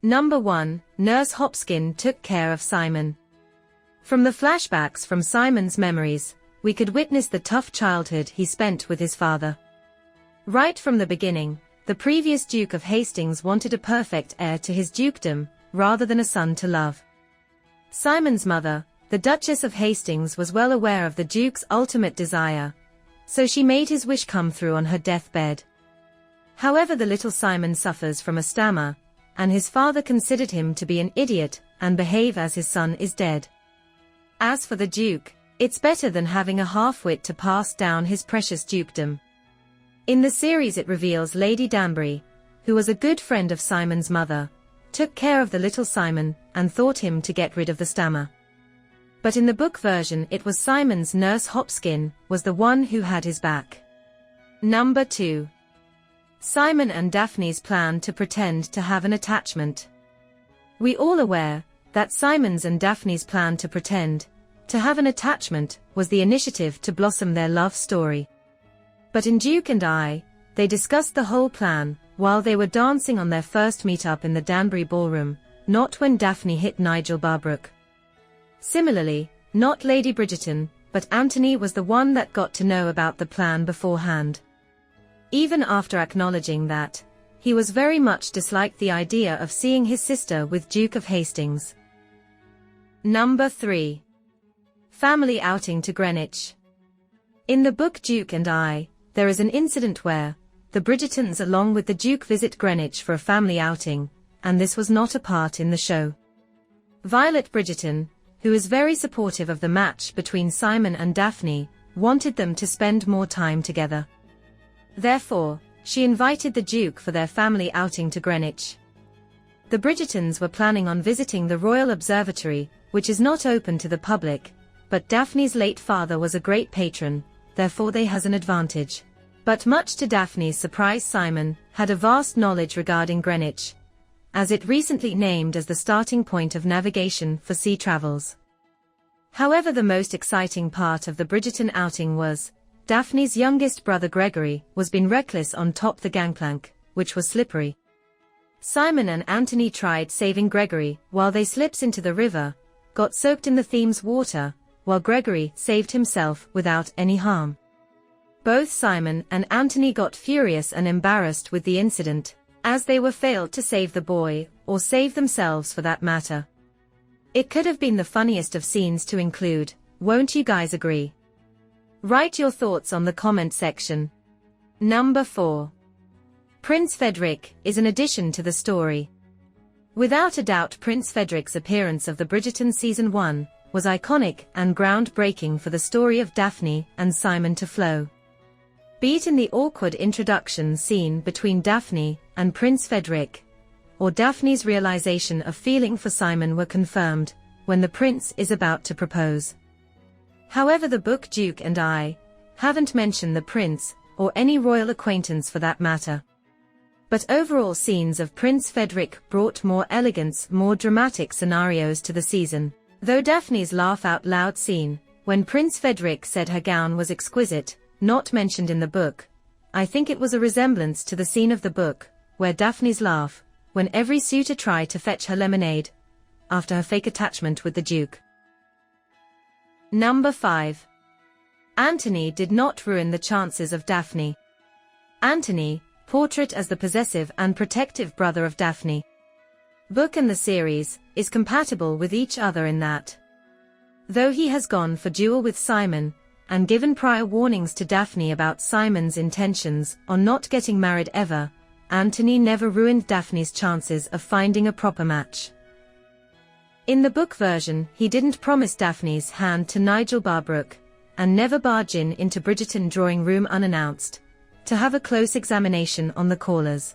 Number 1. Nurse Hopkins took care of Simon. From the flashbacks from Simon's memories, we could witness the tough childhood he spent with his father. Right from the beginning, the previous Duke of Hastings wanted a perfect heir to his dukedom, rather than a son to love. Simon's mother, the Duchess of Hastings, was well aware of the Duke's ultimate desire, so she made his wish come through on her deathbed. However, the little Simon suffers from a stammer, and his father considered him to be an idiot and behave as his son is dead. As for the Duke, it's better than having a half-wit to pass down his precious dukedom. In the series it reveals Lady Danbury, who was a good friend of Simon's mother, took care of the little Simon and taught him to get rid of the stammer. But in the book version it was Simon's nurse Hopkins was the one who had his back. Number 2. Simon and Daphne's plan to pretend to have an attachment. We all aware that Simon's and Daphne's plan to pretend to have an attachment was the initiative to blossom their love story. But in Duke and I, they discussed the whole plan while they were dancing on their first meet-up in the Danbury ballroom, not when Daphne hit Nigel Barbrook. Similarly, not Lady Bridgerton, but Anthony was the one that got to know about the plan beforehand. Even after acknowledging that, he was very much disliked the idea of seeing his sister with Duke of Hastings. Number 3. Family outing to Greenwich. In the book Duke and I, there is an incident where the Bridgertons along with the Duke visit Greenwich for a family outing, and this was not a part in the show. Violet Bridgerton, who is very supportive of the match between Simon and Daphne, wanted them to spend more time together. Therefore, she invited the Duke for their family outing to Greenwich. The Bridgertons were planning on visiting the Royal Observatory, which is not open to the public, but Daphne's late father was a great patron, therefore they has an advantage. But much to Daphne's surprise, Simon had a vast knowledge regarding Greenwich, as it recently named as the starting point of navigation for sea travels. However, the most exciting part of the Bridgerton outing was Daphne's youngest brother Gregory was being reckless on top the gangplank, which was slippery. Simon and Anthony tried saving Gregory while they slips into the river, got soaked in the Thames water, while Gregory saved himself without any harm. Both Simon and Anthony got furious and embarrassed with the incident, as they were failed to save the boy, or save themselves for that matter. It could have been the funniest of scenes to include, won't you guys agree? Write your thoughts on the comment section. Number 4. Prince Frederick is an addition to the story. Without a doubt, Prince Frederick's appearance of the Bridgerton Season 1 was iconic and groundbreaking for the story of Daphne and Simon to flow. Be it in the awkward introduction scene between Daphne and Prince Frederick, or Daphne's realization of feeling for Simon were confirmed when the prince is about to propose. However, the book Duke and I haven't mentioned the prince, or any royal acquaintance for that matter. But overall scenes of Prince Frederick brought more elegance, more dramatic scenarios to the season. Though Daphne's laugh out loud scene, when Prince Frederick said her gown was exquisite, not mentioned in the book, I think it was a resemblance to the scene of the book, where Daphne's laugh, when every suitor tried to fetch her lemonade, after her fake attachment with the Duke. Number 5. Anthony did not ruin the chances of Daphne. Anthony, portrayed as the possessive and protective brother of Daphne. Book and the series is compatible with each other in that, though he has gone for duel with Simon, and given prior warnings to Daphne about Simon's intentions on not getting married ever, Anthony never ruined Daphne's chances of finding a proper match. In the book version, he didn't promise Daphne's hand to Nigel Barbrook, and never barge into Bridgerton drawing room unannounced, to have a close examination on the callers.